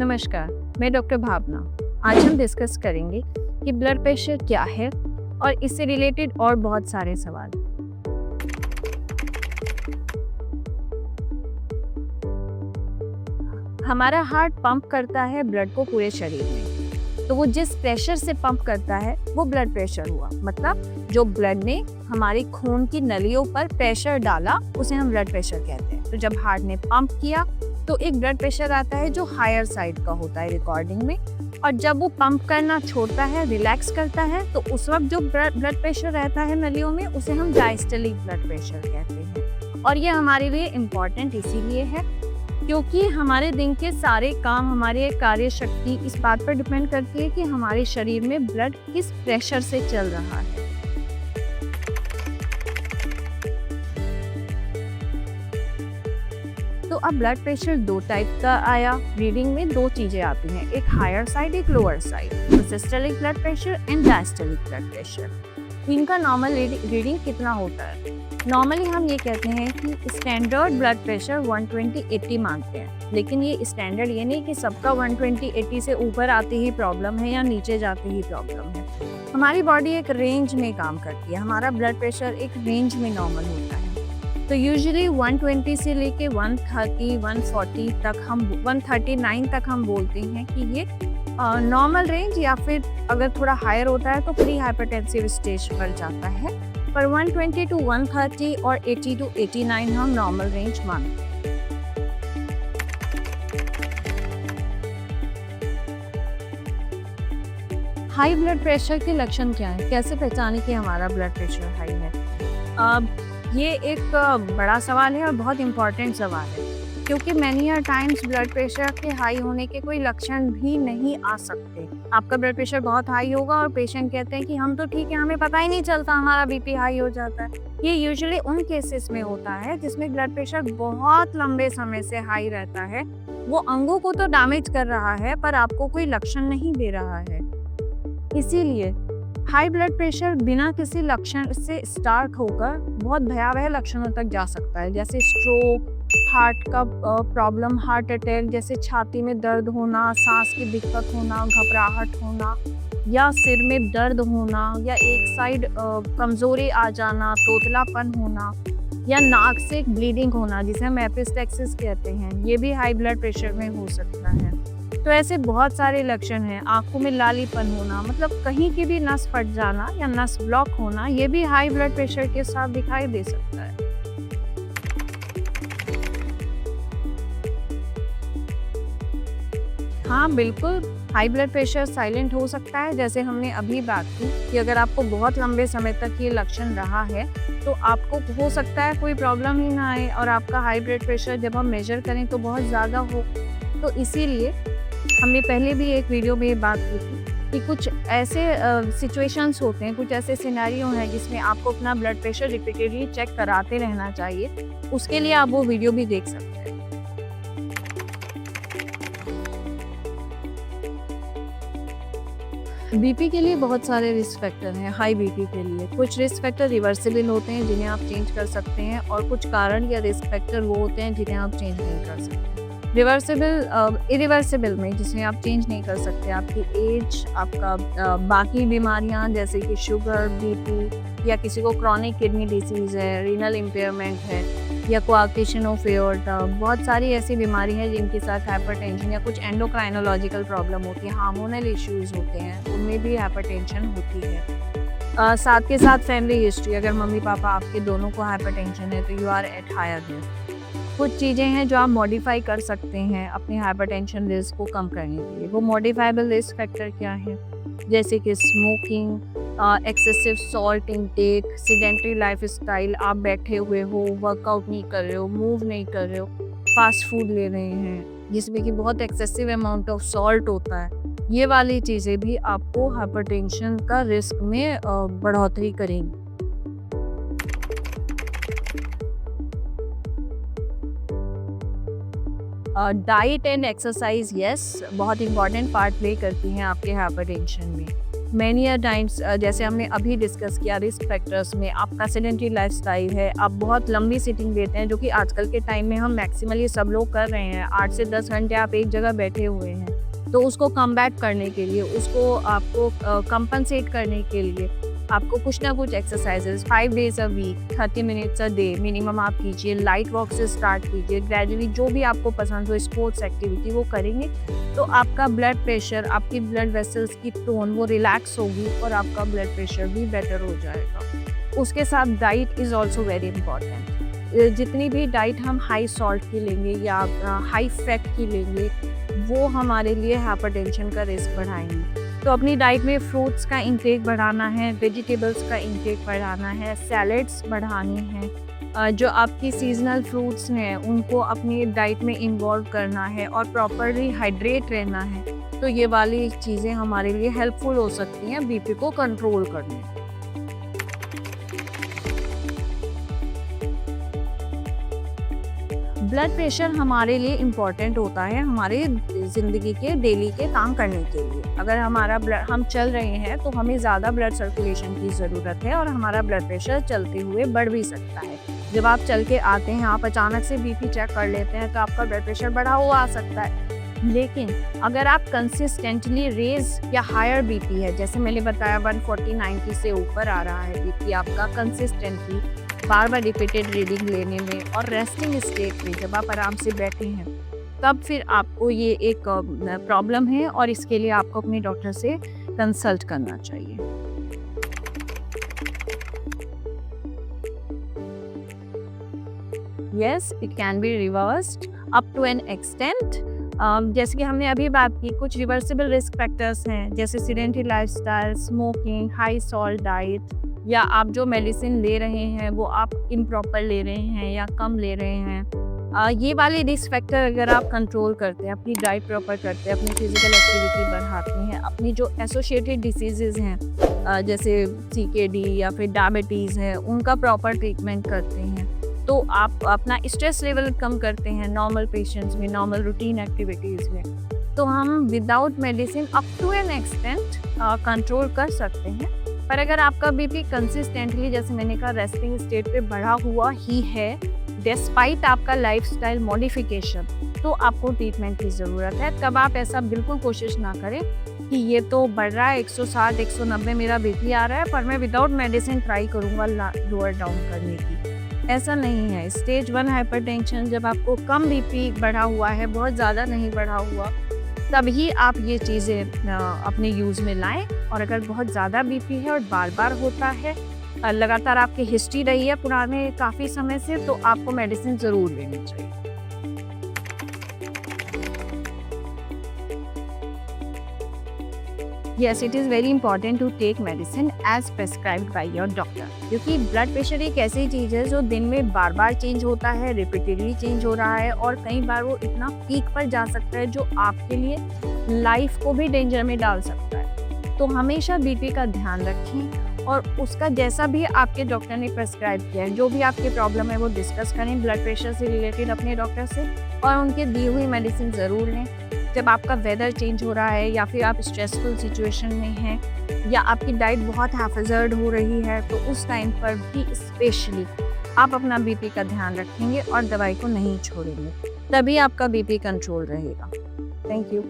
नमस्कार, मैं डॉक्टर भावना। आज हम डिस्कस करेंगे कि ब्लड प्रेशर क्या है और इससे रिलेटेड और बहुत सारे सवाल। हमारा हार्ट पंप करता है ब्लड को पूरे शरीर में, तो वो जिस प्रेशर से पंप करता है वो ब्लड प्रेशर हुआ। मतलब जो ब्लड ने हमारी खून की नलियों पर प्रेशर डाला उसे हम ब्लड प्रेशर कहते हैं। तो जब हार्ट ने पंप किया तो एक ब्लड प्रेशर आता है जो हायर साइड का होता है रिकॉर्डिंग में, और जब वो पंप करना छोड़ता है, रिलैक्स करता है, तो उस वक्त जो ब्लड प्रेशर रहता है नलियों में उसे हम डायस्टोलिक ब्लड प्रेशर कहते हैं। और ये हमारे लिए इम्पॉर्टेंट इसीलिए है क्योंकि हमारे दिन के सारे काम, हमारी कार्य शक्ति इस बात पर डिपेंड करती है कि हमारे शरीर में ब्लड किस प्रेशर से चल रहा है। तो अब ब्लड प्रेशर दो टाइप का आया। रीडिंग में दो चीजें आती हैं, एक हायर साइड, एक लोअर साइड। तो systolic blood pressure and diastolic blood pressure. इनका नॉर्मल रीडिंग कितना होता है? नॉर्मली हम ये कहते हैं कि स्टैंडर्ड ब्लड प्रेशर 120/80 मांगते हैं, लेकिन ये स्टैंडर्ड ये नहीं कि सबका 120/80 से ऊपर आते ही प्रॉब्लम है या नीचे जाते ही प्रॉब्लम है। हमारी बॉडी एक रेंज में काम करती है, हमारा ब्लड प्रेशर एक रेंज में नॉर्मल होता है। तो यूजुअली 120 से लेके 130, 140 तक, हम 139 तक हम बोलते हैं कि ये नॉर्मल रेंज, या फिर अगर थोड़ा हायर होता है तो प्री हाइपरटेंसिव स्टेज पर जाता है। पर 120 to 130 और 80 to 89 हम नॉर्मल रेंज मानते हैं। हाई ब्लड प्रेशर के लक्षण क्या है? कैसे पहचाने कि हमारा ब्लड प्रेशर हाई है? ये एक बड़ा सवाल है और बहुत इम्पोर्टेंट सवाल है, क्योंकि मैनी टाइम्स ब्लड प्रेशर के हाई होने के कोई लक्षण भी नहीं आ सकते। आपका ब्लड प्रेशर बहुत हाई होगा और पेशेंट कहते हैं कि हम तो ठीक है, हमें पता ही नहीं चलता, हमारा बीपी हाई हो जाता है। ये यूजुअली उन केसेस में होता है जिसमें ब्लड प्रेशर बहुत लंबे समय से हाई रहता है। वो अंगों को तो डैमेज कर रहा है पर आपको कोई लक्षण नहीं दे रहा है। इसीलिए हाई ब्लड प्रेशर बिना किसी लक्षण से स्टार्ट होकर बहुत भयावह लक्षणों तक जा सकता है, जैसे स्ट्रोक, हार्ट का प्रॉब्लम, हार्ट अटैक, जैसे छाती में दर्द होना, सांस की दिक्कत होना, घबराहट होना, या सिर में दर्द होना, या एक साइड कमजोरी आ जाना, तोतलापन होना, या नाक से ब्लीडिंग होना जिसे हम एपिस्टेक्सिस कहते हैं। ये भी हाई ब्लड प्रेशर में हो सकता है। तो ऐसे बहुत सारे लक्षण हैं। आंखों में लालीपन होना, मतलब कहीं की भी नस फट जाना या नस ब्लॉक होना, ये भी हाई ब्लड प्रेशर के साथ दिखाई दे सकता है। हाँ बिल्कुल, हाई ब्लड प्रेशर साइलेंट हो सकता है। जैसे हमने अभी बात की कि अगर आपको बहुत लंबे समय तक ये लक्षण रहा है तो आपको हो सकता है कोई प्रॉब्लम ही ना आए और आपका हाई ब्लड प्रेशर जब हम मेजर करें तो बहुत ज़्यादा हो। तो इसीलिए हमने पहले भी एक वीडियो में ये बात की थी कि कुछ ऐसे सिचुएशंस होते हैं, कुछ ऐसे सिनेरियो हैं जिसमें आपको अपना ब्लड प्रेशर रिपीटेडली चेक कराते रहना चाहिए। उसके लिए आप वो वीडियो भी देख सकते हैं। बीपी के लिए बहुत सारे रिस्क फैक्टर हैं। हाई बीपी के लिए कुछ रिस्क फैक्टर रिवर्सिबल होते हैं जिन्हें आप चेंज कर सकते हैं, और कुछ कारण या रिस्क फैक्टर वो होते हैं जिन्हें आप चेंज नहीं कर सकते। इरिवर्सिबल में जिसे आप चेंज नहीं कर सकते, आपकी एज, आपका बाकी बीमारियां जैसे कि शुगर, बीपी, या किसी को क्रॉनिक किडनी डिसीज़ है, रीनल इम्पेयरमेंट है, या कोआगुलेशन ऑफ एओर्टा। बहुत सारी ऐसी बीमारी है जिनके साथ हाइपरटेंशन या कुछ एंडोक्राइनोलॉजिकल प्रॉब्लम होती है, हार्मोनल इश्यूज होते हैं, उनमें भी हाइपरटेंशन होती है। साथ के साथ फैमिली हिस्ट्री, अगर मम्मी पापा आपके दोनों को हाइपरटेंशन है तो you are at higher risk. कुछ चीज़ें हैं जो आप मॉडिफाई कर सकते हैं अपने हाइपरटेंशन रिस्क को कम करने के लिए। वो मॉडिफाइबल रिस्क फैक्टर क्या है? जैसे कि smoking, excessive salt intake, sedentary lifestyle, आप बैठे हुए हो, वर्कआउट नहीं कर रहे हो, मूव नहीं कर रहे हो, फास्ट फूड ले रहे हैं जिसमें कि बहुत एक्सेसिव अमाउंट ऑफ सॉल्ट होता है। ये वाली चीज़ें भी आपको हाइपरटेंशन का रिस्क में बढ़ोतरी करेंगी। डाइट एंड एक्सरसाइज यस बहुत इंपॉर्टेंट पार्ट प्ले करती हैं आपके हाइपरटेंशन में। मैनी टाइम्स जैसे हमने अभी डिस्कस किया रिस्क फैक्टर्स में, आपका सेडेंटरी लाइफस्टाइल है, आप बहुत लंबी सिटिंग देते हैं, जो कि आजकल के टाइम में हम मैक्सिमली सब लोग कर रहे हैं। 8 से 10 घंटे आप एक जगह बैठे हुए हैं, तो उसको कम बैक करने के लिए, उसको आपको कंपनसेट करने के लिए आपको कुछ ना कुछ exercises 5 days a week 30 minutes a day minimum आप कीजिए। लाइट वॉक से स्टार्ट कीजिए, ग्रेजुअली जो भी आपको पसंद हो स्पोर्ट्स एक्टिविटी वो करेंगे तो आपका ब्लड प्रेशर, आपकी ब्लड वेसल्स की टोन वो रिलैक्स होगी और आपका ब्लड प्रेशर भी बेटर हो जाएगा। उसके साथ diet is also very important. जितनी भी डाइट हम हाई सॉल्ट की लेंगे या हाई फैट की लेंगे वो हमारे लिए हाइपरटेंशन का रिस्क बढ़ाएंगे। तो अपनी डाइट में फ्रूट्स का इंटेक बढ़ाना है, वेजिटेबल्स का इंटेक बढ़ाना है, सैलेड्स बढ़ानी है, जो आपकी सीजनल फ्रूट्स हैं उनको अपनी डाइट में इन्वॉल्व करना है और प्रॉपरली हाइड्रेट रहना है। तो ये वाली चीज़ें हमारे लिए हेल्पफुल हो सकती हैं बीपी को कंट्रोल करने में। ब्लड प्रेशर हमारे लिए इम्पॉर्टेंट होता है हमारे ज़िंदगी के डेली के काम करने के लिए। अगर हमारा ब्लड हम चल रहे हैं तो हमें ज़्यादा ब्लड सर्कुलेशन की ज़रूरत है और हमारा ब्लड प्रेशर चलते हुए बढ़ भी सकता है। जब आप चल के आते हैं, आप अचानक से बीपी चेक कर लेते हैं तो आपका ब्लड प्रेशर बढ़ा हुआ आ सकता है। लेकिन अगर आप कंसिस्टेंटली रेज या हायर बीपी है, जैसे मैंने बताया 140/90 से ऊपर आ रहा है बीपी आपका कंसिस्टेंटली बार बार रिपीटेड रीडिंग लेने में और रेस्टिंग स्टेट में जब आप आराम से बैठे हैं, तब फिर आपको ये एक प्रॉब्लम है और इसके लिए आपको अपने डॉक्टर से कंसल्ट करना चाहिए। Yes, it can be reversed up to an extent. जैसे कि हमने अभी बात की, कुछ रिवर्सिबल रिस्क फैक्टर्स हैं जैसे sedentary lifestyle, smoking, high salt diet, या आप जो मेडिसिन ले रहे हैं वो आप इम्प्रॉपर ले रहे हैं या कम ले रहे हैं। ये वाले रिस्क फैक्टर अगर आप कंट्रोल करते हैं, अपनी डाइट प्रॉपर करते हैं, अपनी फिजिकल एक्टिविटी बढ़ाते हैं, अपनी जो एसोसिएटेड डिसीजेज हैं जैसे CKD या फिर डायबिटीज़ है उनका प्रॉपर ट्रीटमेंट करते हैं, तो आप अपना स्ट्रेस लेवल कम करते हैं नॉर्मल पेशेंट्स में, नॉर्मल रूटीन एक्टिविटीज़ में, तो हम without medicine up to an extent control कर सकते हैं। पर अगर आपका बीपी कंसिस्टेंटली, जैसे मैंने कहा, रेस्टिंग स्टेट पे बढ़ा हुआ ही है डिस्पाइट आपका लाइफस्टाइल मॉडिफिकेशन, तो आपको ट्रीटमेंट की ज़रूरत है। तब आप ऐसा बिल्कुल कोशिश ना करें कि ये तो बढ़ रहा है 160 190 मेरा बीपी आ रहा है पर मैं विदाउट मेडिसिन ट्राई करूँगा लोअर डाउन करने की। ऐसा नहीं है। स्टेज 1 हाइपरटेंशन जब आपको कम बीपी बढ़ा हुआ है, बहुत ज़्यादा नहीं बढ़ा हुआ, तभी आप ये चीज़ें अपने यूज़ में लाएं। और अगर बहुत ज़्यादा बीपी है और बार बार होता है, लगातार आपकी हिस्ट्री रही है पुराने काफ़ी समय से, तो आपको मेडिसिन ज़रूर लेनी चाहिए। Yes, it is very important to take medicine as prescribed by your doctor, क्योंकि ब्लड प्रेशर एक ऐसी चीज़ है जो दिन में बार बार चेंज होता है, रिपीटेडली चेंज हो रहा है और कई बार वो इतना पीक पर जा सकता है जो आपके लिए लाइफ को भी डेंजर में डाल सकता है। तो हमेशा बीपी का ध्यान रखें और उसका जैसा भी आपके डॉक्टर ने प्रेस्क्राइब किया है, जो भी आपकी प्रॉब्लम है वो डिस्कस करें ब्लड प्रेशर से रिलेटेड अपने डॉक्टर से और उनके दी हुई मेडिसिन ज़रूर लें। जब आपका वेदर चेंज हो रहा है या फिर आप स्ट्रेसफुल सिचुएशन में हैं या आपकी डाइट बहुत हैफेजर्ड हो रही है, तो उस टाइम पर भी स्पेशली आप अपना बीपी का ध्यान रखेंगे और दवाई को नहीं छोड़ेंगे, तभी आपका बीपी कंट्रोल रहेगा। Thank you.